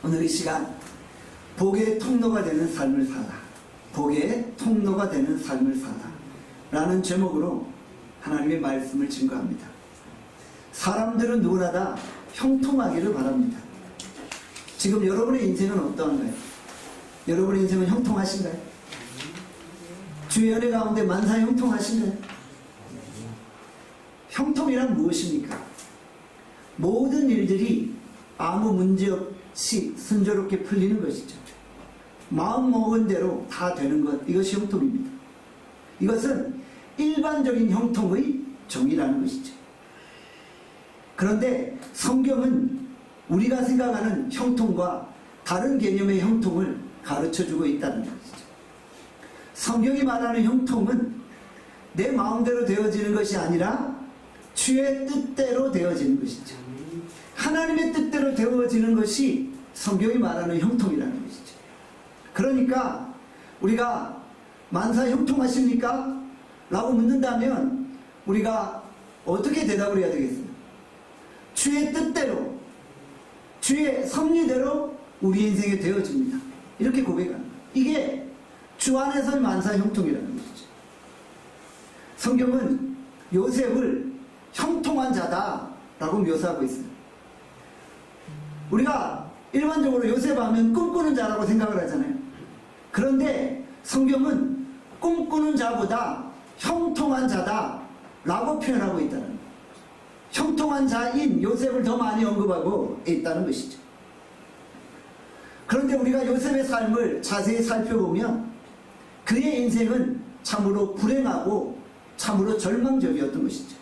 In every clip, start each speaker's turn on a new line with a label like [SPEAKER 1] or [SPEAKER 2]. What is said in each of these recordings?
[SPEAKER 1] 오늘 이 시간 복의 통로가 되는 삶을 살아, 복의 통로가 되는 삶을 살아 라는 제목으로 하나님의 말씀을 증거합니다. 사람들은 누구나 다 형통하기를 바랍니다. 지금 여러분의 인생은 어떠한가요? 여러분의 인생은 형통하신가요? 주의 은혜 가운데 만사 형통하신가요? 형통이란 무엇입니까? 모든 일들이 아무 문제 없이 순조롭게 풀리는 것이죠. 마음 먹은 대로 다 되는 것, 이것이 형통입니다. 이것은 일반적인 형통의 정의라는 것이죠. 그런데 성경은 우리가 생각하는 형통과 다른 개념의 형통을 가르쳐주고 있다는 것이죠. 성경이 말하는 형통은 내 마음대로 되어지는 것이 아니라 주의 뜻대로 되어지는 것이죠. 하나님의 뜻대로 되어지는 것이 성경이 말하는 형통이라는 것이죠. 그러니까 우리가 만사 형통하십니까? 라고 묻는다면 우리가 어떻게 대답을 해야 되겠어요? 주의 뜻대로, 주의 섭리대로 우리 인생이 되어집니다. 이렇게 고백합니다. 이게 주 안에서의 만사 형통이라는 것이죠. 성경은 요셉을 형통한 자다라고 묘사하고 있어요. 우리가 일반적으로 요셉 하면 꿈꾸는 자라고 생각을 하잖아요. 그런데 성경은 꿈꾸는 자보다 형통한 자다라고 표현하고 있다는 거예요. 형통한 자인 요셉을 더 많이 언급하고 있다는 것이죠. 그런데 우리가 요셉의 삶을 자세히 살펴보면 그의 인생은 참으로 불행하고 참으로 절망적이었던 것이죠.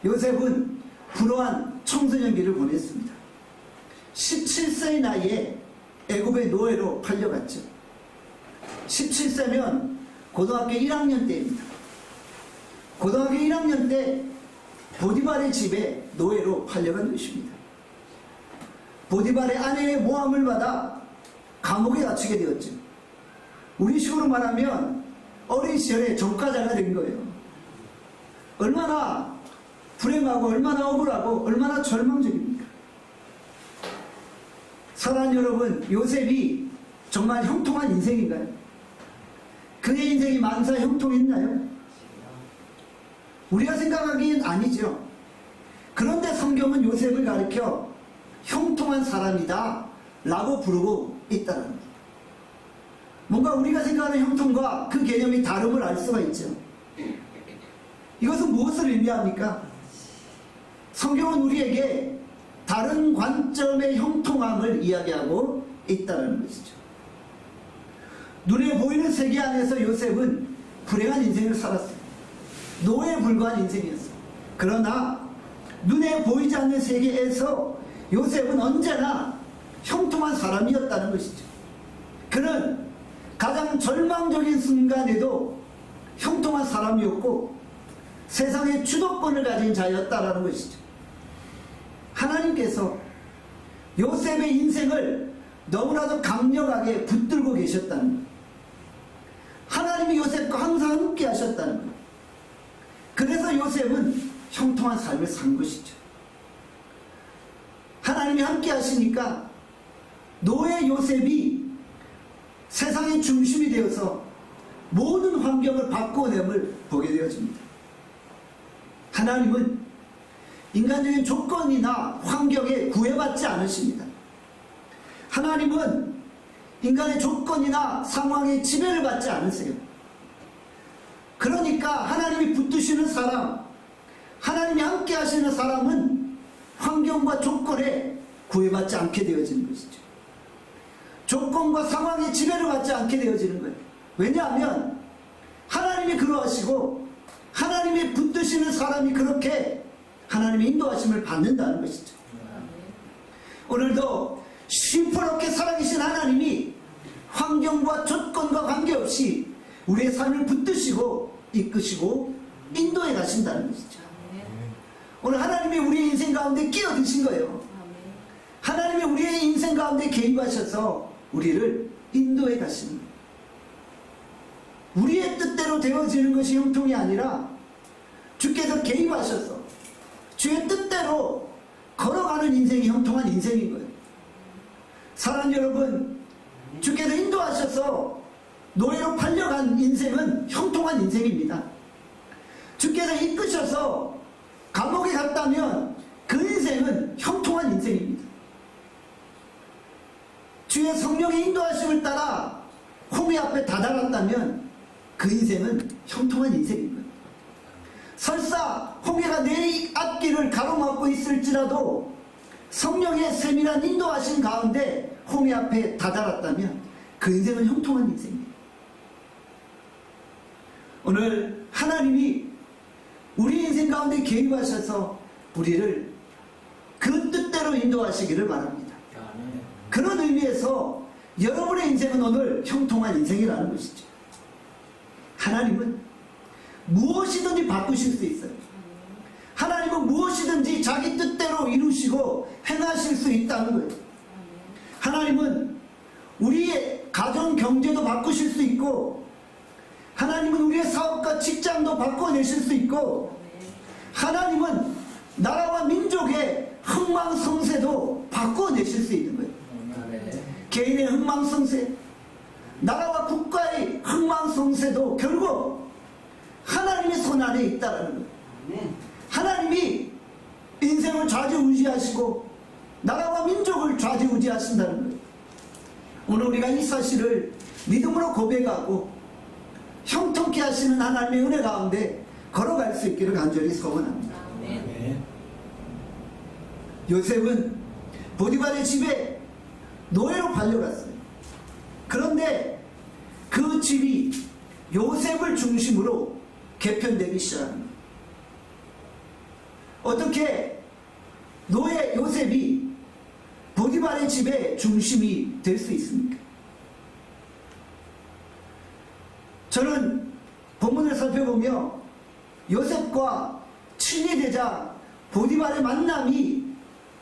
[SPEAKER 1] 요셉은 불우한 청소년기를 보냈습니다. 17세의 나이에 애굽의 노예로 팔려갔죠. 17세면 고등학교 1학년 때입니다. 고등학교 1학년 때 보디발의 집에 노예로 팔려간 것입니다. 보디발의 아내의 모함을 받아 감옥에 갇히게 되었죠. 우리 식으로 말하면 어린 시절에 종가자가 된 거예요. 얼마나 불행하고 얼마나 억울하고 얼마나 절망적입니까? 사랑하는 여러분, 요셉이 정말 형통한 인생인가요? 그의 인생이 만사 형통했나요? 우리가 생각하기엔 아니죠. 그런데 성경은 요셉을 가리켜 형통한 사람이다 라고 부르고 있다는 겁니다. 뭔가 우리가 생각하는 형통과 그 개념이 다름을 알 수가 있죠. 이것은 무엇을 의미합니까? 성경은 우리에게 다른 관점의 형통함을 이야기하고 있다는 것이죠. 눈에 보이는 세계 안에서 요셉은 불행한 인생을 살았어요. 노예에 불과한 인생이었어요. 그러나 눈에 보이지 않는 세계에서 요셉은 언제나 형통한 사람이었다는 것이죠. 그는 가장 절망적인 순간에도 형통한 사람이었고 세상의 주도권을 가진 자였다는 것이죠. 하나님께서 요셉의 인생을 너무나도 강력하게 붙들고 계셨다는 거예요. 하나님이 요셉과 항상 함께 하셨다는 거예요. 그래서 요셉은 형통한 삶을 산 것이죠. 하나님이 함께 하시니까 노예 요셉이 세상의 중심이 되어서 모든 환경을 바꿔냄을 보게 되어집니다. 하나님은 인간적인 조건이나 환경에 구애받지 않으십니다. 하나님은 인간의 조건이나 상황에 지배를 받지 않으세요. 그러니까 하나님이 붙드시는 사람, 하나님이 함께 하시는 사람은 환경과 조건에 구애받지 않게 되어지는 것이죠. 조건과 상황에 지배를 받지 않게 되어지는 거예요. 왜냐하면 하나님이 그러하시고 하나님이 붙드시는 사람이 그렇게 하나님의 인도하심을 받는다는 것이죠. 오늘도 시퍼렇게 살아계신 하나님이 환경과 조건과 관계없이 우리의 삶을 붙드시고 이끄시고 인도해 가신다는 것이죠. 오늘 하나님이 우리의 인생 가운데 끼어드신 거예요. 하나님이 우리의 인생 가운데 개입하셔서 우리를 인도해 가시는 거예요. 우리의 뜻대로 되어지는 것이 형통이 아니라 주께서 개입하셔서 주의 뜻대로 걸어가는 인생이 형통한 인생인 거예요. 사랑하는 여러분, 주께서 인도하셔서 노예로 팔려간 인생은 형통한 인생입니다. 주께서 이끄셔서 감옥에 갔다면 그 인생은 형통한 인생입니다. 주의 성령의 인도하심을 따라 홍해 앞에 다다랐다면 그 인생은 형통한 인생입니다. 설사 홍해가 내 앞길을 가로막고 있을지라도 성령의 세밀한 인도하심 가운데 홍해 앞에 다다랐다면 그 인생은 형통한 인생입니다. 오늘 하나님이 우리 인생 가운데 개입하셔서 우리를 그 뜻대로 인도하시기를 바랍니다. 그런 의미에서 여러분의 인생은 오늘 형통한 인생이라는 것이죠. 하나님은 무엇이든지 바꾸실 수 있어요. 하나님은 무엇이든지 자기 뜻대로 이루시고 행하실 수 있다는 거예요. 하나님은 우리의 가정 경제도 바꾸실 수 있고, 하나님은 우리의 사업과 직장도 바꿔내실 수 있고, 하나님은 나라와 민족의 흥망성쇠도 바꿔내실 수 있는 거예요. 개인의 흥망성쇠, 나라와 국가의 흥망성쇠도 결국 하나님의 손 안에 있다는 거예요. 하나님이 인생을 좌지우지하시고 나라와 민족을 좌지우지하신다는 거예요. 오늘 우리가 이 사실을 믿음으로 고백하고 형통케 하시는 하나님의 은혜 가운데 걸어갈 수 있기를 간절히 소원합니다. 요셉은 보디발의 집에 노예로 팔려갔어요. 그런데 그 집이 요셉을 중심으로 개편되기 시작합니다. 어떻게 노예 요셉이 보디발의 집의 중심이 될 수 있습니까? 저는 본문을 살펴보며 요셉과 친위되자 보디발의 만남이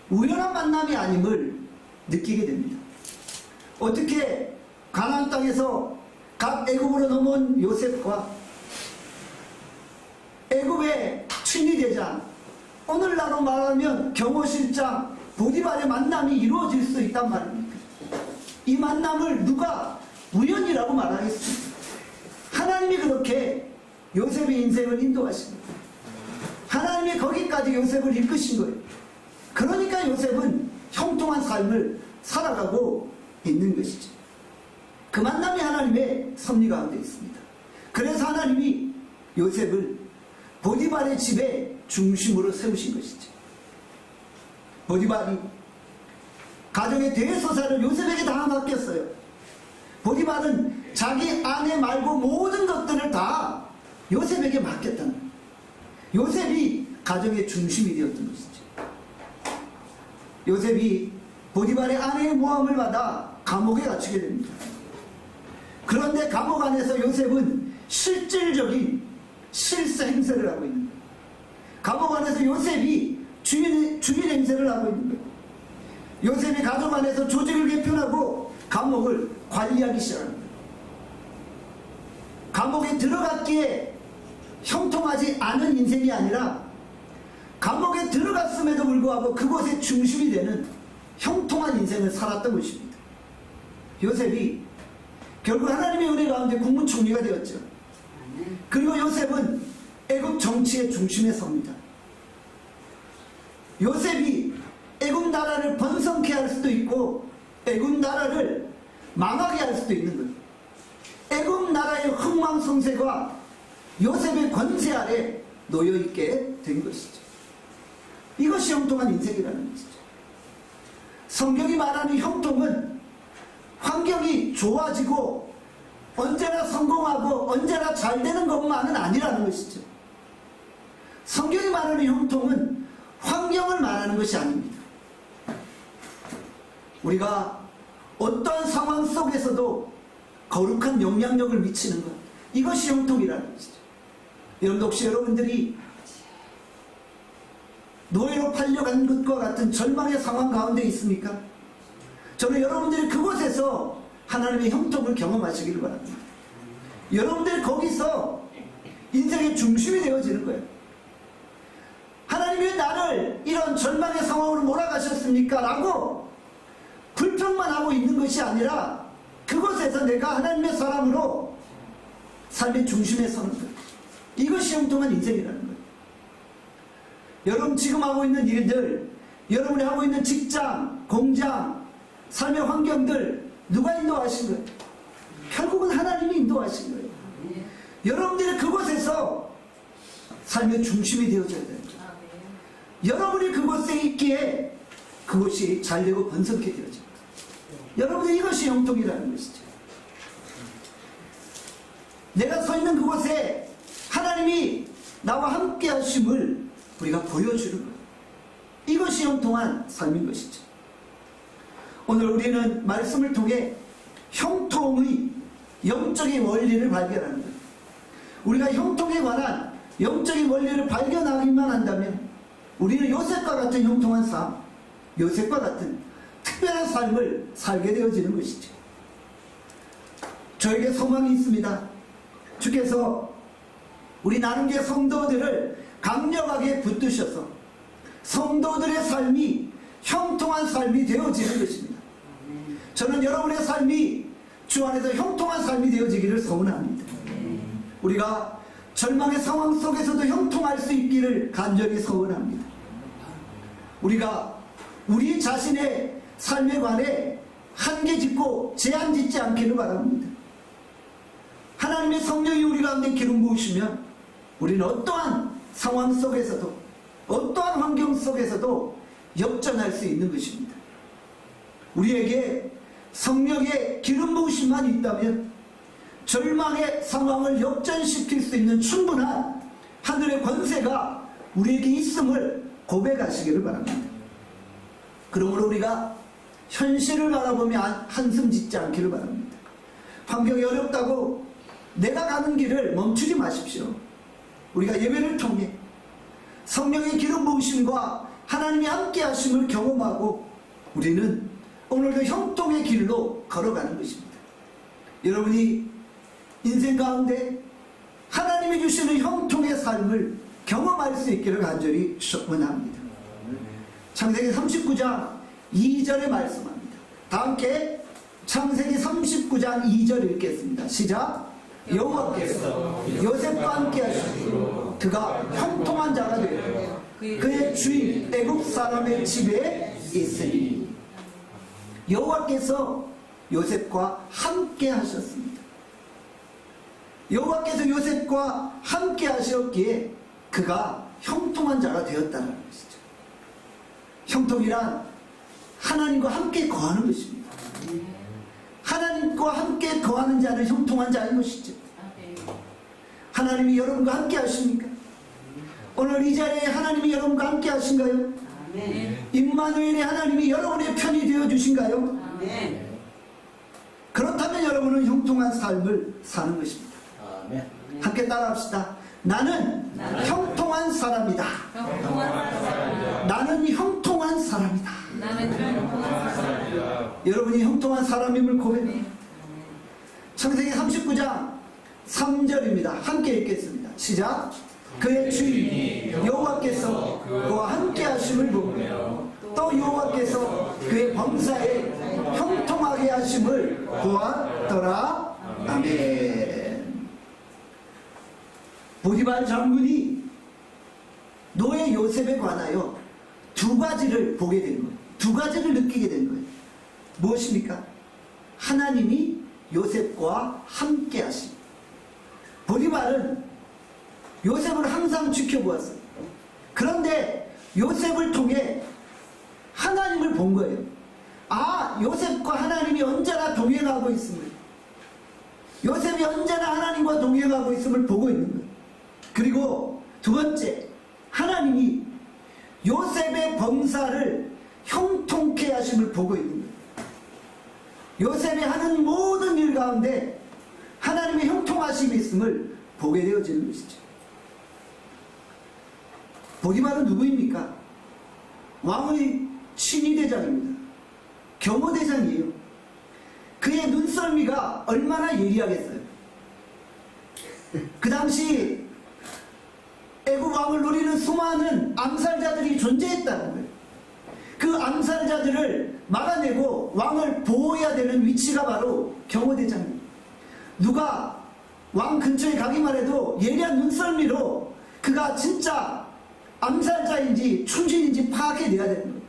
[SPEAKER 1] 우연한 만남이 아님을 느끼게 됩니다. 어떻게 가나안 땅에서 각 애굽으로 넘어온 요셉과 애굽의 친위되자 오늘날로 말하면 경호실장 보디발의 만남이 이루어질 수 있단 말입니다. 이 만남을 누가 우연이라고 말하겠습니까? 하나님이 그렇게 요셉의 인생을 인도하십니다. 하나님이 거기까지 요셉을 이끄신 거예요. 그러니까 요셉은 형통한 삶을 살아가고 있는 것이죠. 그 만남이 하나님의 섭리 가운데 있습니다. 그래서 하나님이 요셉을 보디발의 집의 중심으로 세우신 것이죠. 보디발이 가정의 대소사를 요셉에게 다 맡겼어요. 보디발은 자기 아내 말고 모든 것들을 다 요셉에게 맡겼다는 거예요. 요셉이 가정의 중심이 되었던 것이죠. 요셉이 보디발의 아내의 모함을 받아 감옥에 갇히게 됩니다. 그런데 감옥 안에서 요셉은 실질적인 실세 행세를 하고 있는 거예요. 감옥 안에서 요셉이 주인 행세를 하고 있는 거예요. 요셉이 가족 안에서 조직을 개편하고 감옥을 관리하기 시작합니다. 감옥에 들어갔기에 형통하지 않은 인생이 아니라 감옥에 들어갔음에도 불구하고 그곳의 중심이 되는 형통한 인생을 살았던 것입니다. 요셉이 결국 하나님의 은혜 가운데 국무총리가 되었죠. 그리고 요셉은 애굽 정치의 중심에 섭니다. 요셉이 애굽 나라를 번성케 할 수도 있고 애굽 나라를 망하게 할 수도 있는 거예요. 애굽 나라의 흥망성쇠가 요셉의 권세 아래 놓여있게 된 것이죠. 이것이 형통한 인생이라는 것이죠. 성경이 말하는 형통은 환경이 좋아지고 언제나 성공하고 언제나 잘 되는 것만은 아니라는 것이죠. 성경이 말하는 형통은 환경을 말하는 것이 아닙니다. 우리가 어떤 상황 속에서도 거룩한 영향력을 미치는 것, 이것이 형통이라는 것이죠. 여러분, 혹시 여러분들이 노예로 팔려간 것과 같은 절망의 상황 가운데 있습니까? 저는 여러분들이 그곳에서 하나님의 형통을 경험하시기를 바랍니다. 여러분들이 거기서 인생의 중심이 되어지는 거예요. 하나님이 왜 나를 이런 절망의 상황으로 몰아가셨습니까? 라고 불평만 하고 있는 것이 아니라 그곳에서 내가 하나님의 사람으로 삶의 중심에 서는 것. 이것이 형통한 인생이라는 거예요. 여러분 지금 하고 있는 일들, 여러분이 하고 있는 직장, 공장, 삶의 환경들 누가 인도하신 거예요? 결국은 하나님이 인도하신 거예요. 여러분들이 그곳에서 삶의 중심이 되어져야 돼요. 여러분이 그곳에 있기에 그곳이 잘되고 번성케 되어집니다. 여러분들 이것이 형통이라는 것이죠. 내가 서 있는 그곳에 하나님이 나와 함께 하심을 우리가 보여주는 거예요. 이것이 형통한 삶인 것이죠. 오늘 우리는 말씀을 통해 형통의 영적인 원리를 발견하는 거예요. 우리가 형통에 관한 영적인 원리를 발견하기만 한다면 우리는 요셉과 같은 형통한 삶, 요셉과 같은 특별한 삶을 살게 되어지는 것이죠. 저에게 소망이 있습니다. 주께서 우리 나눔교회 성도들을 강력하게 붙드셔서 성도들의 삶이 형통한 삶이 되어지는 것입니다. 저는 여러분의 삶이 주 안에서 형통한 삶이 되어지기를 소원합니다. 우리가 절망의 상황 속에서도 형통할 수 있기를 간절히 소원합니다. 우리가 우리 자신의 삶에 관해 한계 짓고 제한 짓지 않기를 바랍니다. 하나님의 성령이 우리 가운데 기름 부으시면 우리는 어떠한 상황 속에서도 어떠한 환경 속에서도 역전할 수 있는 것입니다. 우리에게 성령의 기름 부으심만 있다면 절망의 상황을 역전시킬 수 있는 충분한 하늘의 권세가 우리에게 있음을 고백하시기를 바랍니다. 그러므로 우리가 현실을 바라보며 한숨 짓지 않기를 바랍니다. 환경이 어렵다고 내가 가는 길을 멈추지 마십시오. 우리가 예배를 통해 성령의 기름 부으심과 하나님이 함께 하심을 경험하고 우리는 오늘도 형통의 길로 걸어가는 것입니다. 여러분이 인생 가운데 하나님이 주시는 형통의 삶을 경험할 수 있기를 간절히 소원합니다. 창세기 39장 2절에 말씀합니다. 다 함께 창세기 39장 2절 읽겠습니다. 시작. 여호와께서 요셉과 함께 하시고 그가 형통한 자가 되어 그의 주인 애굽 사람의 집에 있으니 여호와께서 요셉과 함께 하셨습니다. 여호와께서 요셉과 함께 하셨기에 그가 형통한 자가 되었다는 것이죠. 형통이란 하나님과 함께 거하는 것입니다. 하나님과 함께 거하는 자는 형통한 자인 것이죠. 하나님이 여러분과 함께 하십니까? 오늘 이 자리에 하나님이 여러분과 함께 하신가요? 임마누엘의 하나님이 여러분의 편이 되어 주신가요? 그렇다면 여러분은 형통한 삶을 사는 것입니다. 함께 따라합시다. 나는 형통한 사람이다. 나는 형통한 사람이다. 여러분이 형통한 사람임을 고백합니다. 창세기 39장 3절입니다. 함께 읽겠습니다. 시작. 그의 주인 여호와께서 그와 함께 하심을 보며 또 여호와께서 그의 범사에 형통하게 하심을 보았더라. 아멘. 보디발 장군이 노예 요셉에 관하여 두 가지를 보게 된 거예요. 두 가지를 느끼게 된 거예요. 무엇입니까? 하나님이 요셉과 함께 하심. 보디발은 요셉을 항상 지켜보았어요. 그런데 요셉을 통해 하나님을 본 거예요. 아, 요셉과 하나님이 언제나 동행하고 있음을, 요셉이 언제나 하나님과 동행하고 있음을 보고 있는 거예요. 그리고 두 번째, 하나님이 요셉의 범사를 형통케 하심을 보고 있는 거예요. 요셉이 하는 모든 일 가운데 하나님의 형통하심이 있음을 보게 되어지는 것이죠. 보디발은 누구입니까? 왕의 친위대장입니다. 경호대장이에요. 그의 눈썰미가 얼마나 예리하겠어요. 그 당시 애굽 왕을 노리는 수많은 암살자들이 존재했다는 거예요. 그 암살자들을 막아내고 왕을 보호해야 되는 위치가 바로 경호대장입니다. 누가 왕 근처에 가기만 해도 예리한 눈썰미로 그가 진짜 암살자인지 충신인지 파악해내야 되는 거예요.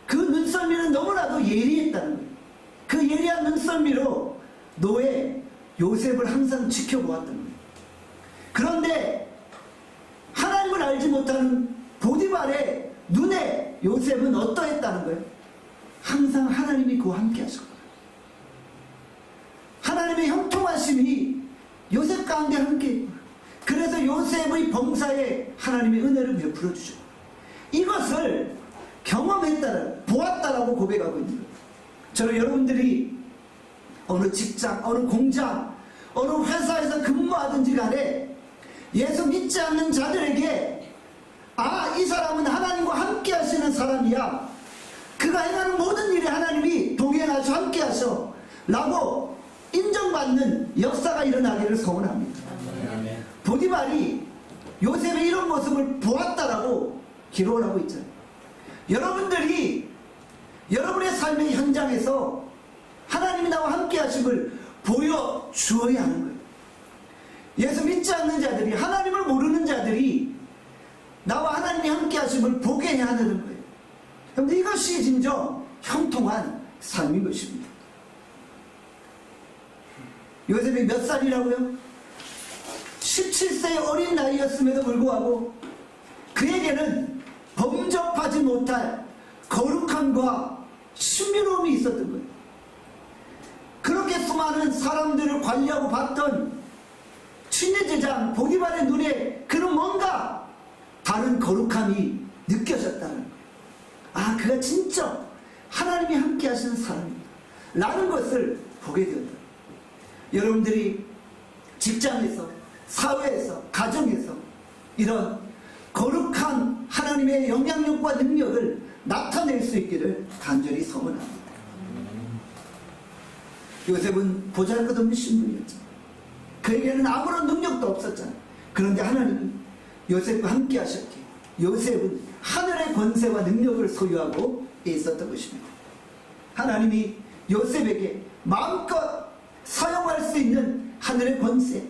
[SPEAKER 1] 그 눈썰미는 너무나도 예리했다는 거예요. 그 예리한 눈썰미로 노예 요셉을 항상 지켜보았다는 거예요. 그런데 하나님을 알지 못하는 보디발의 눈에 요셉은 어떠했다는 거예요? 항상 하나님이 그와 함께 하셨거든요. 하나님의 형통하심이 요셉 가운데 함께 있고, 그래서 요셉의 범사에 하나님의 은혜를 베풀어 주죠. 이것을 경험했다는, 보았다라고 고백하고 있는 거예요. 저는 여러분들이 어느 직장, 어느 공장, 어느 회사에서 근무하든지 간에 예수 믿지 않는 자들에게 이 사람은 하나님과 함께 하시는 사람이야, 그가 행하는 모든 일에 하나님이 동행하셔 함께 하셔 라고 인정받는 역사가 일어나기를 소원합니다. 보디발이 요셉의 이런 모습을 보았다라고 기록을 하고 있잖아요. 여러분들이 여러분의 삶의 현장에서 하나님이 나와 함께 하심을 보여주어야 하는 거예요. 예수 믿지 않는 자들이, 하나님을 모르는 자들이 나와 하나님이 함께 하심을 보게 해야 하는 거예요. 그런데 이것이 진정 형통한 삶인 것입니다. 요셉이 몇 살이라고요? 17세의 어린 나이였음에도 불구하고 그에게는 범접하지 못할 거룩함과 신비로움이 있었던 거예요. 그렇게 수많은 사람들을 관리하고 봤던 친제제장 보디발의 눈에 그는 뭔가 다른 거룩함이 느껴졌다는 거예요. 그가 진짜 하나님이 함께 하시는 사람이다 라는 것을 보게 되었다. 여러분들이 직장에서, 사회에서, 가정에서 이런 거룩한 하나님의 영향력과 능력을 나타낼 수 있기를 간절히 소원합니다. 요셉은 보잘것없는 신분이었죠. 그에게는 아무런 능력도 없었잖아요. 그런데 하나님이 요셉과 함께 하셨기에 요셉은 하늘의 권세와 능력을 소유하고 있었던 것입니다. 하나님이 요셉에게 마음껏 사용할 수 있는 하늘의 권세,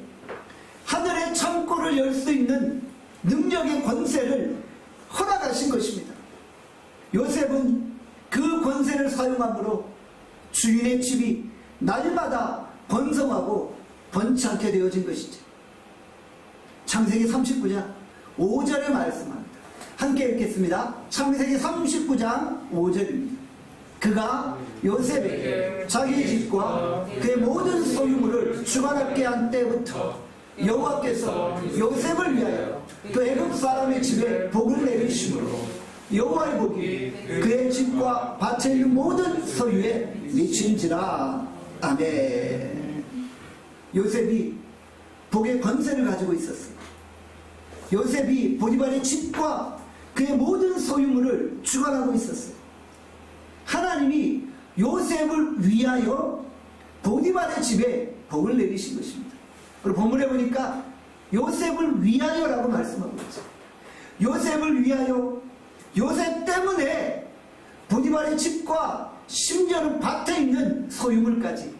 [SPEAKER 1] 하늘의 창고를 열 수 있는 능력의 권세를 허락하신 것입니다. 요셉은 그 권세를 사용함으로 주인의 집이 날마다 번성하고 번창케 되어진 것이죠. 창세기 39장 5절에 말씀합니다. 함께 읽겠습니다. 창세기 39장 5절입니다. 그가 요셉에게 자기 집과 그의 모든 소유물을 주관하게 한 때부터 여호와께서 요셉을 위하여 그 애굽 사람의 집에 복을 내리심으로 여호와의 복이 그의 집과 밭에 있는 모든 소유에 미친지라. 아멘. 요셉이 복의 권세를 가지고 있었어요. 요셉이 보디발의 집과 그의 모든 소유물을 주관하고 있었어요. 하나님이 요셉을 위하여 보디발의 집에 복을 내리신 것입니다. 그리고 본문에 보니까 요셉을 위하여라고 말씀하고 있죠. 요셉을 위하여, 요셉 때문에 보디발의 집과 심지어는 밭에 있는 소유물까지,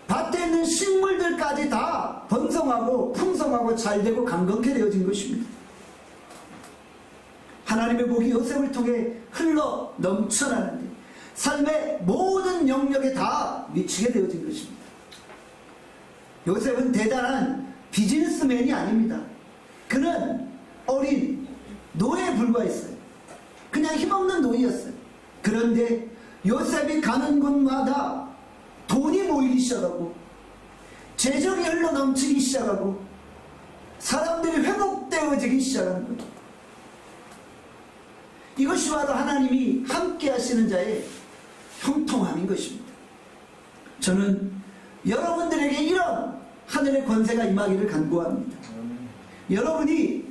[SPEAKER 1] 밭에 있는 식물들까지 다 번성하고 풍성하고 잘되고 강건케 되어진 것입니다. 하나님의 복이 요셉을 통해 흘러 넘쳐나는데 삶의 모든 영역에 다 미치게 되어진 것입니다. 요셉은 대단한 비즈니스맨이 아닙니다. 그는 어린 노예에 불과했어요. 그냥 힘없는 노예였어요. 그런데 요셉이 가는 곳마다 돈이 모이기 시작하고 재정이 흘러 넘치기 시작하고 사람들이 회복되어지기 시작하는 거예요. 이것이 바로 하나님이 함께 하시는 자의 형통함인 것입니다. 저는 여러분들에게 이런 하늘의 권세가 임하기를 간구합니다. 여러분이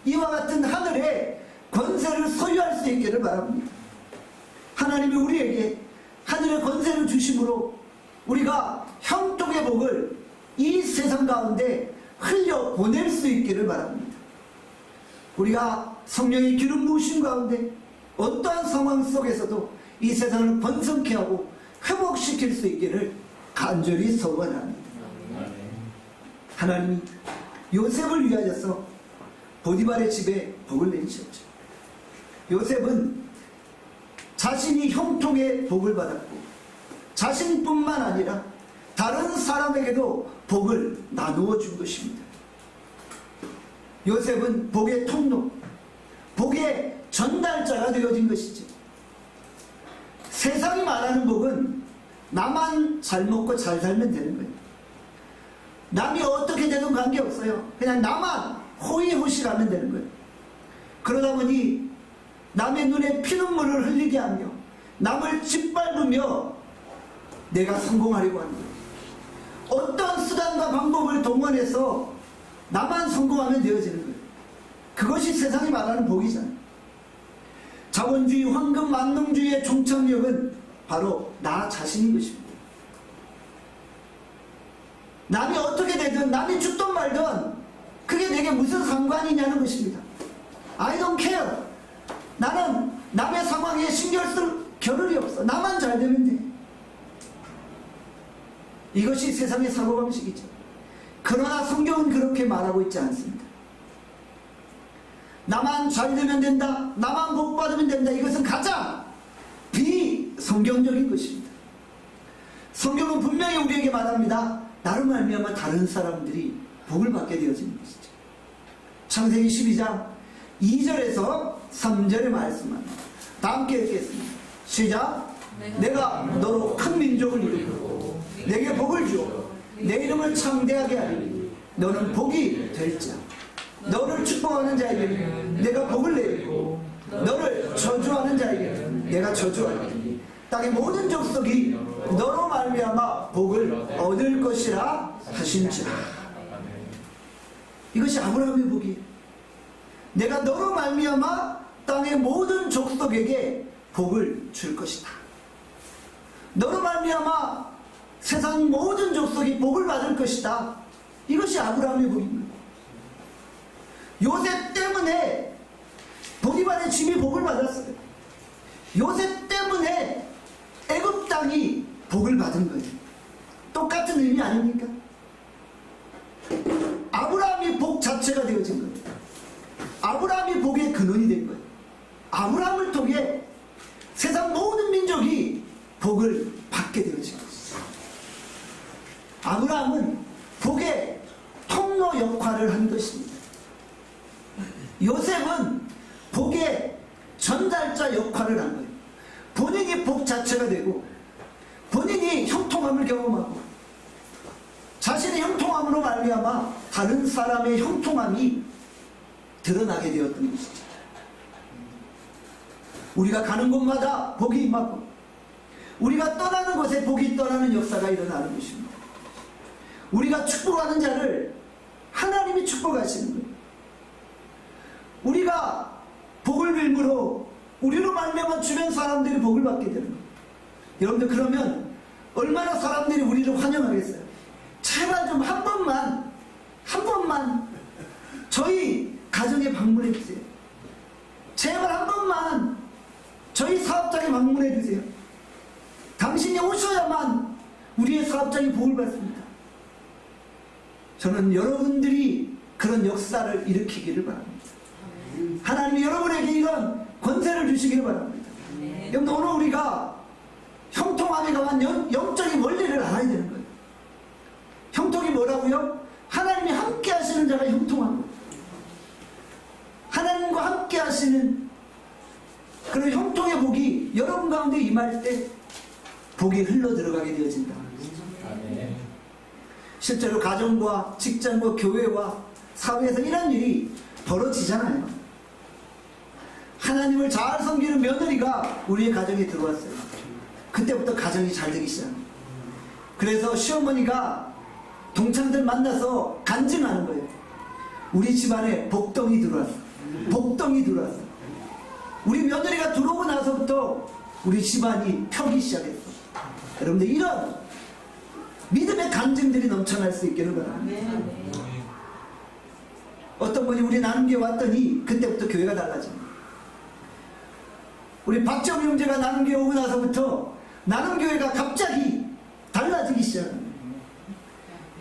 [SPEAKER 1] 이와 같은 하늘의 권세를 소유할 수 있기를 바랍니다. 하나님이 우리에게 하늘의 권세를 주심으로 우리가 형통의 복을 이 세상 가운데 흘려 보낼 수 있기를 바랍니다. 우리가 성령의 기름 부으심 가운데 어떠한 상황 속에서도 이 세상을 번성케 하고 회복시킬 수 있기를 간절히 소원합니다. 하나님이 요셉을 위하여서 보디발의 집에 복을 내리셨죠. 요셉은 자신이 형통의 복을 받았고 자신뿐만 아니라 다른 사람에게도 복을 나누어 준 것입니다. 요셉은 복의 통로, 복의 전달자가 되어진 것이죠. 세상이 말하는 복은 나만 잘 먹고 잘 살면 되는 거예요. 남이 어떻게 되든 관계없어요. 그냥 나만 호의호식하면 되는 거예요. 그러다 보니 남의 눈에 피눈물을 흘리게 하며 남을 짓밟으며 내가 성공하려고 하는 거예요. 어떤 수단과 방법을 동원해서 나만 성공하면 되어지는 거예요. 그것이 세상이 말하는 복이잖아요. 자본주의, 황금 만능주의의 종착역은 바로 나 자신인 것입니다. 남이 어떻게 되든 남이 죽든 말든 그게 내게 무슨 상관이냐는 것입니다. I don't care. 나는 남의 상황에 신경 쓸 겨를이 없어. 나만 잘 되면 돼. 이것이 세상의 사고방식이죠. 그러나 성경은 그렇게 말하고 있지 않습니다. 나만 잘 되면 된다, 나만 복 받으면 된다, 이것은 가장 비성경적인 것입니다. 성경은 분명히 우리에게 말합니다. 나로 말미암아 다른 사람들이 복을 받게 되어지는 것이죠. 창세기 12장 2절에서 3절의 말씀합니다. 다 함께 읽겠습니다. 시작. 내가 너로 큰 민족을 이루고 내게 복을 주어 내 이름을 창대하게 하리니 너는 복이 될지어다. 너를 축복하는 자에게는 내가 복을 내리고 너를 저주하는 자에게는 내가 저주하리니 땅의 모든 족속이 너로 말미암아 복을 얻을 것이라 하신지라. 이것이 아브라함의 복이에요. 내가 너로 말미암아 땅의 모든 족속에게 복을 줄 것이다. 너로 말미암아 세상 모든 족속이 복을 받을 것이다. 이것이 아브라함의 복입니다. 요셉 때문에 보디발의 집이 복을 받았어요. 요셉 때문에 애굽 땅이 복을 받은 거예요. 똑같은 의미 아닙니까? 아브라함이 복 자체가 되어진 거예요. 아브라함이 복의 근원이 된 거예요. 아브라함을 통해 세상 모든 민족이 복을 받게 되어진 거예요. 아브라함은 복의 통로 역할을 한 것입니다. 요셉은 복의 전달자 역할을 한 거예요. 본인이 복 자체가 되고 본인이 형통함을 경험하고 자신의 형통함으로 말미암아 다른 사람의 형통함이 드러나게 되었던 것이죠. 우리가 가는 곳마다 복이 임하고 우리가 떠나는 곳에 복이 떠나는 역사가 일어나는 것입니다. 우리가 축복하는 자를 하나님이 축복하시는 거예요. 우리가 복을 빌므로 우리로 말미암아 주변 사람들이 복을 받게 되는 거예요. 여러분들 그러면 얼마나 사람들이 우리를 환영하겠어요? 제발 좀 한 번만 저희 가정에 방문해 주세요. 제발 한 번만 저희 사업장에 방문해 주세요. 당신이 오셔야만 우리의 사업장이 복을 받습니다. 저는 여러분들이 그런 역사를 일으키기를 바랍니다. 하나님이 여러분에게 이런 권세를 주시기를 바랍니다. 여러분 오늘 우리가 형통함에 관한 영적인 원리를 알아야 되는 거예요. 형통이 뭐라고요? 하나님이 함께 하시는 자가 형통한 거예요. 하나님과 함께 하시는 그런 형통의 복이 여러분 가운데 임할 때 복이 흘러 들어가게 되어진다. 실제로 가정과 직장과 교회와 사회에서 이런 일이 벌어지잖아요. 하나님을 잘 섬기는 며느리가 우리의 가정에 들어왔어요. 그때부터 가정이 잘 되기 시작합니다. 그래서 시어머니가 동창들 만나서 간증하는 거예요. 우리 집안에 복덩이 들어왔어. 복덩이 들어왔어. 우리 며느리가 들어오고 나서부터 우리 집안이 펴기 시작했어. 여러분들 이런 믿음의 간증들이 넘쳐날 수 있기를 바랍니다. 어떤 분이 우리 나눔교회 왔더니 그때부터 교회가 달라집니다. 우리 박정희 형제가 나눔교회 오고 나서부터 나눔교회가 갑자기 달라지기 시작합니다.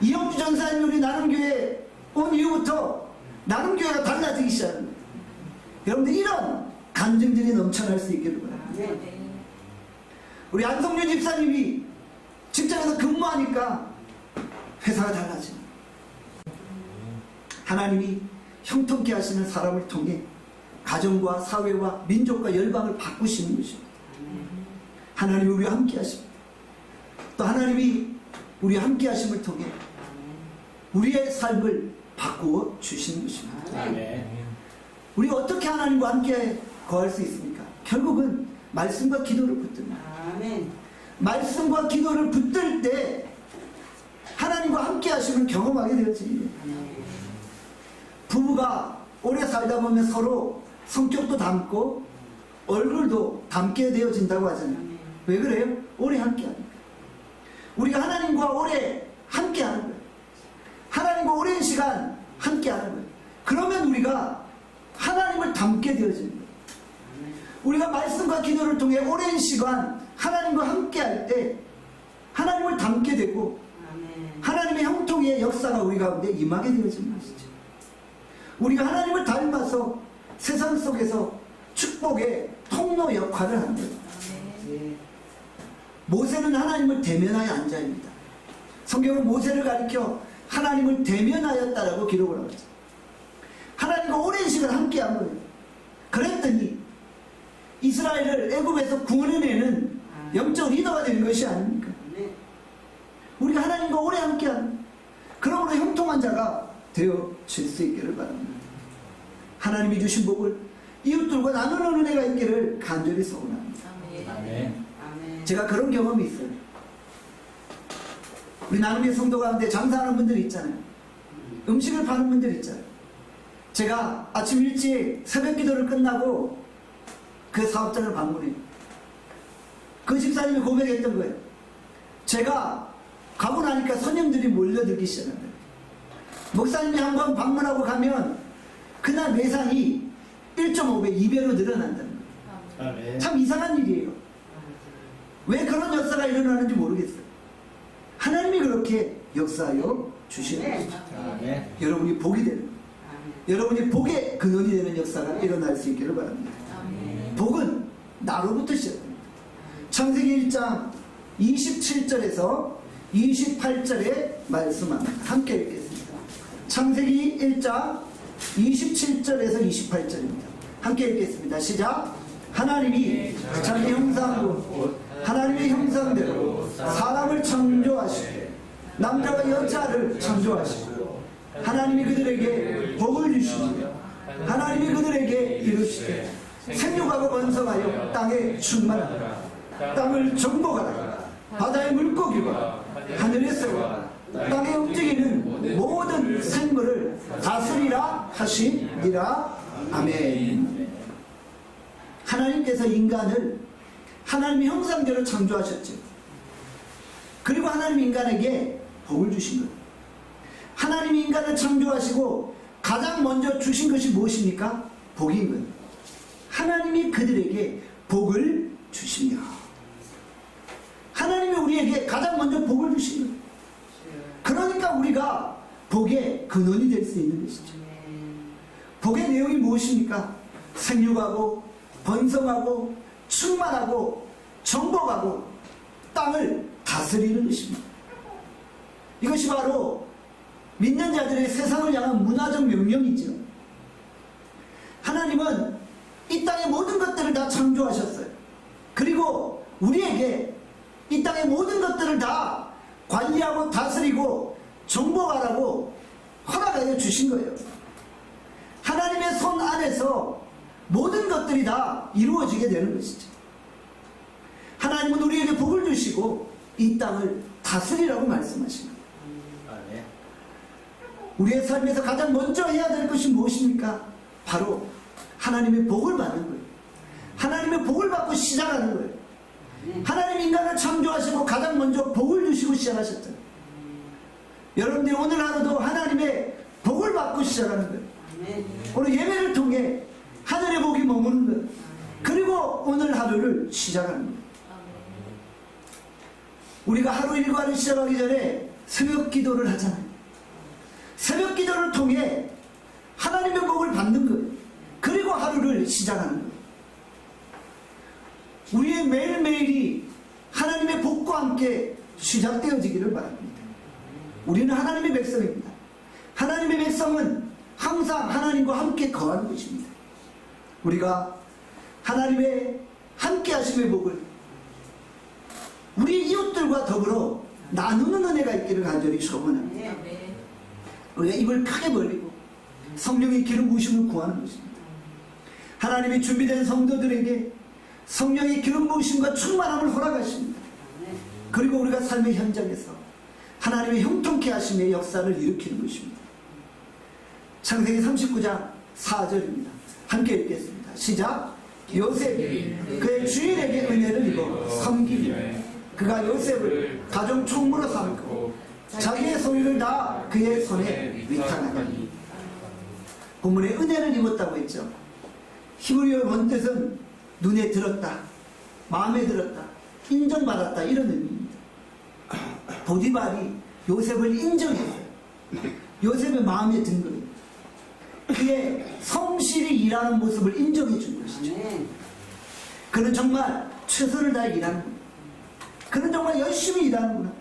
[SPEAKER 1] 이영주 전사님이 우리 나눔교회 온 이후부터 나눔교회가 달라지기 시작합니다. 여러분들 이런 간증들이 넘쳐날 수 있기를 바랍니다. 우리 안성준 집사님이 직장에서 근무하니까 회사가 달라집니다. 하나님이 형통케 하시는 사람을 통해 가정과 사회와 민족과 열방을 바꾸시는 것입니다. 하나님이 우리와 함께 하십니다. 또 하나님이 우리와 함께 하심을 통해 우리의 삶을 바꾸어 주시는 것입니다. 우리가 어떻게 하나님과 함께 거할 수 있습니까? 결국은 말씀과 기도를 붙듭니다. 말씀과 기도를 붙들 때 하나님과 함께 하시면 경험하게 되어집니다. 부부가 오래 살다 보면 서로 성격도 닮고 얼굴도 닮게 되어진다고 하잖아요. 왜 그래요? 오래 함께 하니까. 우리가 하나님과 오래 함께 하는 거예요. 하나님과 오랜 시간 함께 하는 거예요. 그러면 우리가 하나님을 닮게 되어집니다. 우리가 말씀과 기도를 통해 오랜 시간 하나님과 함께 할 때 하나님을 닮게 되고 하나님의 형통의 역사가 우리 가운데 임하게 되어지는 것이죠. 우리가 하나님을 닮아서 세상 속에서 축복의 통로 역할을 합니다. 모세는 하나님을 대면하여 앉아입니다. 성경은 모세를 가리켜 하나님을 대면하였다라고 기록을 하고 있어요. 하나님과 오랜 시간 함께한 거예요. 그랬더니 이스라엘을 애굽에서 구원해내는 영적 리더가 되는 것이 아닙니까? 우리가 하나님과 오래 함께하는, 그러므로 형통한 자가 되어질 수 있기를 바랍니다. 하나님이 주신 복을 이웃들과 나누는 은혜가 있기를 간절히 소원합니다. 제가 그런 경험이 있어요. 우리 나눔의 성도 가운데 장사하는 분들 있잖아요. 음식을 파는 분들 있잖아요. 제가 아침 일찍 새벽 기도를 끝나고 그 사업장을 방문해요. 그 집사님이 고백했던 거예요. 제가 가고 나니까 손님들이 몰려들기 시작한다. 목사님이 한번 방문하고 가면 그날 매상이 1.5배, 2배로 늘어난다는 거예요. 참 이상한 일이에요. 왜 그런 역사가 일어나는지 모르겠어요. 하나님이 그렇게 역사하여 주시는 것이죠. 여러분이 복이 되는, 여러분이 복의 근원이 되는 역사가 일어날 수 있기를 바랍니다. 복은 나로부터 시작합니다. 창세기 1장 27절에서 28절에 말씀합니다. 함께 읽겠습니다. 창세기 1장 27절에서 28절입니다. 함께 읽겠습니다. 시작. 하나님이 자기 형상으로 하나님의 형상대로 사람을 창조하시고 남자와 여자를 창조하시고 하나님이 그들에게 복을 주시며 하나님이 그들에게 이르시되 생육하고 번성하여 땅에 충만하라. 땅을 정복하라. 바다의 물고기와 하늘의 새와 땅에 움직이는 모든 생물을 다스리라 하시니라. 아멘. 하나님께서 인간을 하나님의 형상대로 창조하셨죠. 그리고 하나님 인간에게 복을 주신 거예요. 하나님이 인간을 창조하시고 가장 먼저 주신 것이 무엇입니까? 복인 거예요. 하나님이 그들에게 복을 주시며, 하나님이 우리에게 가장 먼저 복을 주신 거예요. 그러니까 우리가 복의 근원이 될 수 있는 것이죠. 복의 내용이 무엇입니까? 생육하고 번성하고 충만하고 정복하고 땅을 다스리는 것입니다. 이것이 바로 믿는 자들의 세상을 향한 문화적 명령이죠. 하나님은 이 땅의 모든 것들을 다 창조하셨어요. 그리고 우리에게 이 땅의 모든 것들을 다 관리하고 다스리고 정복하라고 허락하여 주신 거예요. 하나님의 손 안에서 모든 것들이 다 이루어지게 되는 것이죠. 하나님은 우리에게 복을 주시고 이 땅을 다스리라고 말씀하십니다. 우리의 삶에서 가장 먼저 해야 될 것이 무엇입니까? 바로 하나님의 복을 받는 거예요. 하나님의 복을 받고 시작하는 거예요. 하나님 인간을 창조하시고 가장 먼저 복을 주시고 시작하셨잖아요. 여러분들이 오늘 하루도 하나님의 복을 받고 시작하는 거예요. 오늘 예배를 통해 하늘의 복이 머무는 거예요. 그리고 오늘 하루를 시작하는 거예요. 우리가 하루 일과를 시작하기 전에 새벽 기도를 하잖아요. 새벽 기도를 통해 하나님의 복을 받는 거예요. 그리고 하루를 시작하는 거예요. 우리의 매일매일이 하나님의 복과 함께 시작되어지기를 바랍니다. 우리는 하나님의 백성입니다. 하나님의 백성은 항상 하나님과 함께 거하는 것입니다. 우리가 하나님의 함께 하심의 복을 우리 이웃들과 더불어 나누는 은혜가 있기를 간절히 소원합니다. 우리가 입을 크게 벌리고 성령의 기름 부으심을 구하는 것입니다. 하나님이 준비된 성도들에게 성령의 기름 부으심과 충만함을 허락하십니다. 그리고 우리가 삶의 현장에서 하나님의 형통케 하심의 역사를 일으키는 것입니다. 창세기 39장 4절입니다. 함께 읽겠습니다. 시작. 요셉이 그의 주인에게 은혜를 입어 섬기며 그가 요셉을 가정 총무로 삼고 자기의 소유를 다 그의 손에 위탁하니. 본문에 은혜를 입었다고 했죠. 히브리어의 원뜻은 눈에 들었다, 마음에 들었다, 인정받았다, 이런 의미입니다. 보디발이 요셉을 인정했어요. 요셉의 마음에 든 거예요. 그의 성실히 일하는 모습을 인정해 준 것이죠. 그는 정말 최선을 다해 일하는구나. 그는 정말 열심히 일하는구나.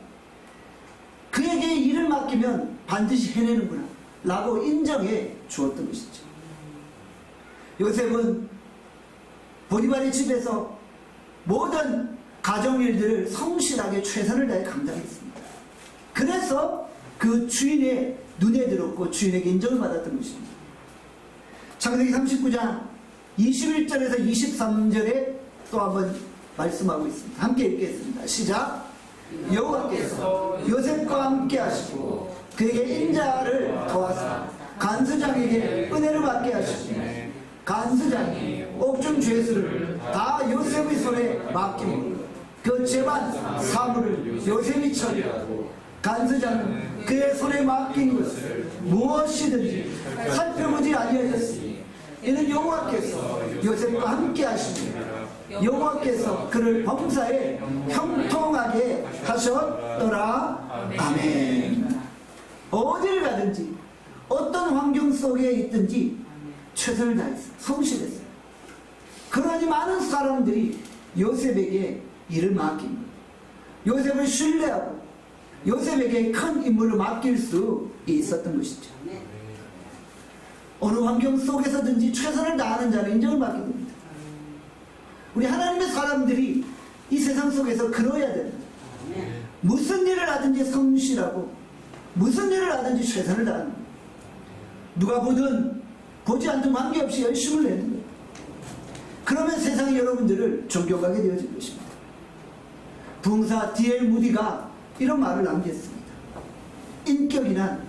[SPEAKER 1] 그에게 일을 맡기면 반드시 해내는구나 라고 인정해 주었던 것이죠. 요셉은 보디발의 집에서 모든 가정일들을 성실하게 최선을 다해 감당했습니다. 그래서 그 주인의 눈에 들었고 주인에게 인정을 받았던 것입니다. 창세기 39장 21절에서 23절에 또 한번 말씀하고 있습니다. 함께 읽겠습니다. 시작. 여호와께서 요셉과 함께 하시고 그에게 인자를 더하사 간수장에게 은혜를 받게 하시고 간수장이 옥중 죄수를 다 요셉의 손에 맡기고 그 재반 사물을 요셉이 처리하고 간수장은 그의 손에 맡긴 것을 무엇이든지 살펴보지 아니하였으니 이는 여호와께서 요셉과 함께 하시니 여호와께서 그를 범사에 형통하게 하셨더라. 아멘. 어딜 가든지 어떤 환경 속에 있든지 최선을 다했어요. 성실했어요. 그러니 많은 사람들이 요셉에게 일을 맡깁니다. 요셉을 신뢰하고 요셉에게 큰 임무를 맡길 수 있었던 것이죠. 어느 환경 속에서든지 최선을 다하는 자는 인정을 받게 됩니다. 우리 하나님의 사람들이 이 세상 속에서 그러해야 됩니다. 무슨 일을 하든지 성실하고 무슨 일을 하든지 최선을 다하는 거예요. 누가 보든 보지 않든 관계없이 열심을 내는 거예요. 그러면 세상이 여러분들을 존경하게 되어질 것입니다. 부흥사 D.L. 무디가 이런 말을 남겼습니다. 인격이란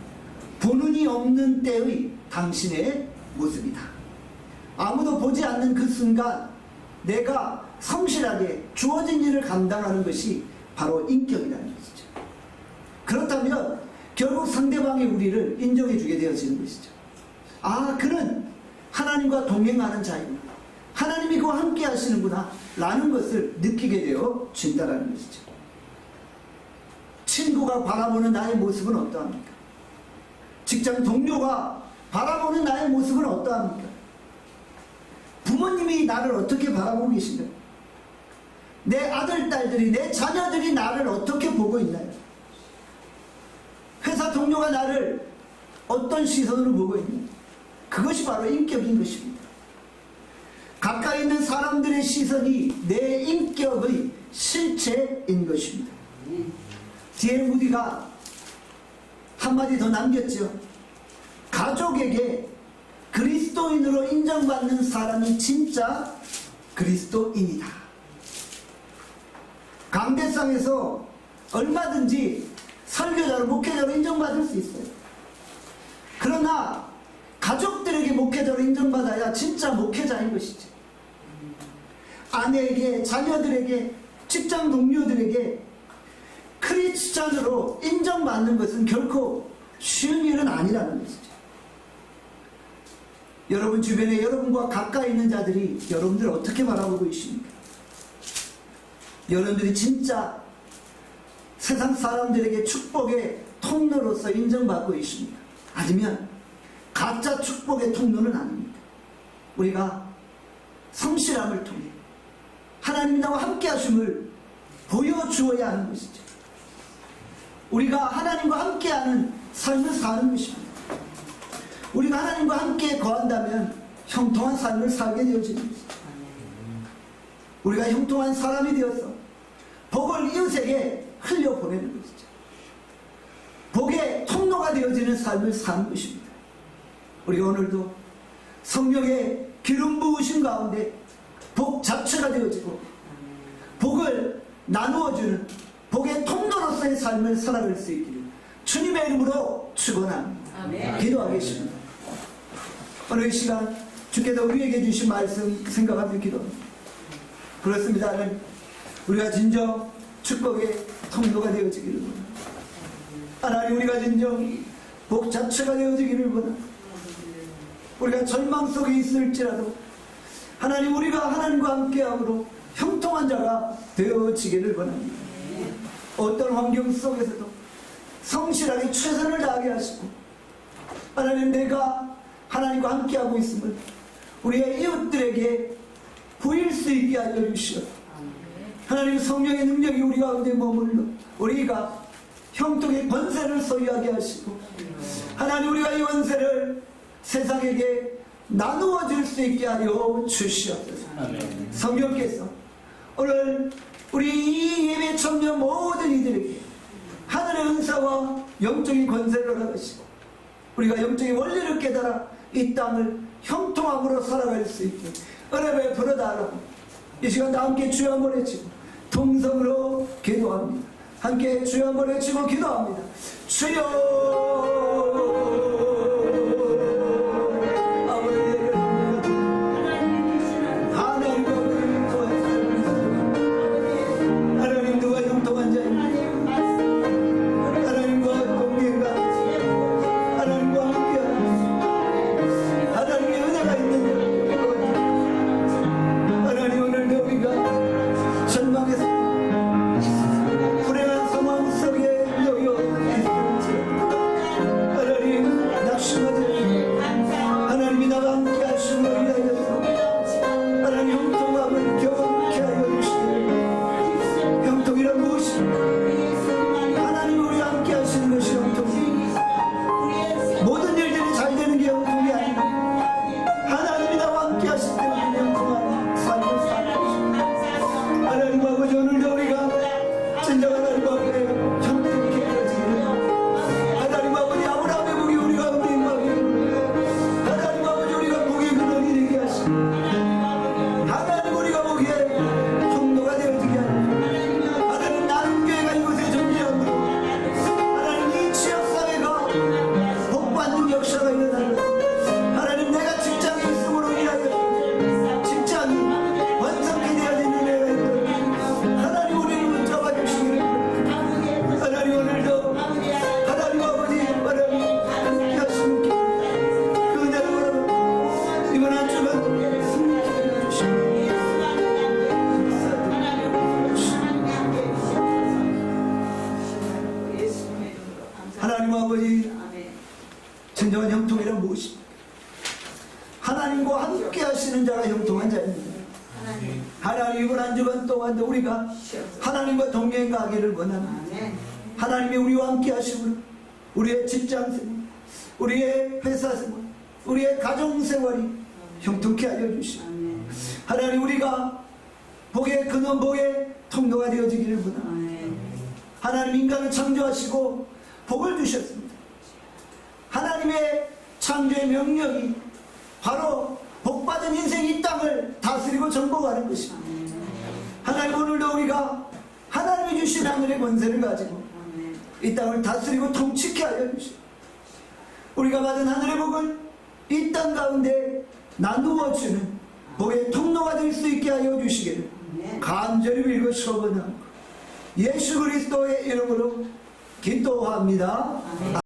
[SPEAKER 1] 보는이 없는 때의 당신의 모습이다. 아무도 보지 않는 그 순간 내가 성실하게 주어진 일을 감당하는 것이 바로 인격이라는 것이죠. 그렇다면 결국 상대방이 우리를 인정해 주게 되어지는 것이죠. 아, 그는 하나님과 동행하는 자이구나, 하나님이 그와 함께 하시는구나 라는 것을 느끼게 되어진다는 것이죠. 친구가 바라보는 나의 모습은 어떠합니까? 직장 동료가 바라보는 나의 모습은 어떠합니까? 부모님이 나를 어떻게 바라보고 계신가요? 내 아들, 딸들이, 내 자녀들이 나를 어떻게 보고 있나요? 회사 동료가 나를 어떤 시선으로 보고 있나요? 그것이 바로 인격인 것입니다. 가까이 있는 사람들의 시선이 내 인격의 실체인 것입니다. D.L. 무디가 한마디 더 남겼죠. 가족에게 그리스도인으로 인정받는 사람이 진짜 그리스도인이다. 강대상에서 얼마든지 설교자로 목회자로 인정받을 수 있어요. 그러나 가족들에게 목회자로 인정받아야 진짜 목회자인 것이죠. 아내에게, 자녀들에게, 직장 동료들에게 크리스찬으로 인정받는 것은 결코 쉬운 일은 아니라는 것이죠. 여러분 주변에 여러분과 가까이 있는 자들이 여러분들을 어떻게 바라보고 있습니까? 여러분들이 진짜 세상 사람들에게 축복의 통로로서 인정받고 있습니까? 아니면 가짜 축복의 통로는 아닙니다. 우리가 성실함을 통해 하나님이 나와 함께 하심을 보여주어야 하는 것이죠. 우리가 하나님과 함께하는 삶을 사는 것입니다. 우리가 하나님과 함께 거한다면 형통한 삶을 살게 되어지는 것입니다. 우리가 형통한 사람이 되어서 복을 이웃에게 흘려보내는 것이죠. 복의 통로가 되어지는 삶을 사는 것입니다. 우리가 오늘도 성령의 기름 부으신 가운데 복 자체가 되어지고 복을 나누어주는 복의 통로로서의 삶을 살아갈 수 있기를 주님의 이름으로 축원합니다. 기도하겠습니다. 오늘 이 시간 주께서 우리에게 주신 말씀 생각하며 기도합니다. 그렇습니다. 하나님, 우리가 진정 축복의 통로가 되어지기를 원합니다. 하나님, 우리가 진정 복 자체가 되어지기를 원합니다. 우리가 절망 속에 있을지라도 하나님, 우리가 하나님과 함께함으로 형통한 자가 되어지기를 원합니다. 어떤 환경 속에서도 성실하게 최선을 다하게 하시고 하나님, 내가 하나님과 함께하고 있음을 우리의 이웃들에게 보일 수 있게 하여 주시옵소서. 하나님, 성령의 능력이 우리 가운데 머물러 우리가 형통의 권세를 소유하게 하시고 하나님, 우리가 이 권세를 세상에게 나누어 줄 수 있게 하여 주시옵소서. 성령께서 오늘 우리 이 예배 참여 모든 이들에게 하늘의 은사와 영적인 권세를 허락하시고 우리가 영적인 원리를 깨달아 이 땅을 형통함으로 살아갈 수 있게 은혜 베풀어 달라고 이 시간 다 함께 주여 한번 외치고 통성으로 기도합니다. 함께 주여 한번 외치고 기도합니다. 주여 진정한 형통이란 무엇입니까? 하나님과 함께 하시는 자가 형통한 자입니다. 하나님, 이번 한 주간 동안도 우리가 하나님과 동행 가기를 원합니다. 하나님이 우리와 함께 하시므로 우리의 직장생활, 우리의 회사생활, 우리의 가정생활이 형통케 하여 주시고 하나님, 우리가 복의 근원, 복의 통로가 되어지기를 원합니다. 하나님, 인간을 창조하시고 복을 주셨습니다. 하나님의 창조의 명령이 바로 복받은 인생 이 땅을 다스리고 정복하는 것입니다. 하나님, 오늘도 우리가 하나님이 주신 하늘의 권세를 가지고 이 땅을 다스리고 통치케 하여 주시고 우리가 받은 하늘의 복을 이 땅 가운데 나누어 주는 복의 통로가 될 수 있게 하여 주시기를 간절히 빌고 소원하고 예수 그리스도의 이름으로 기도합니다.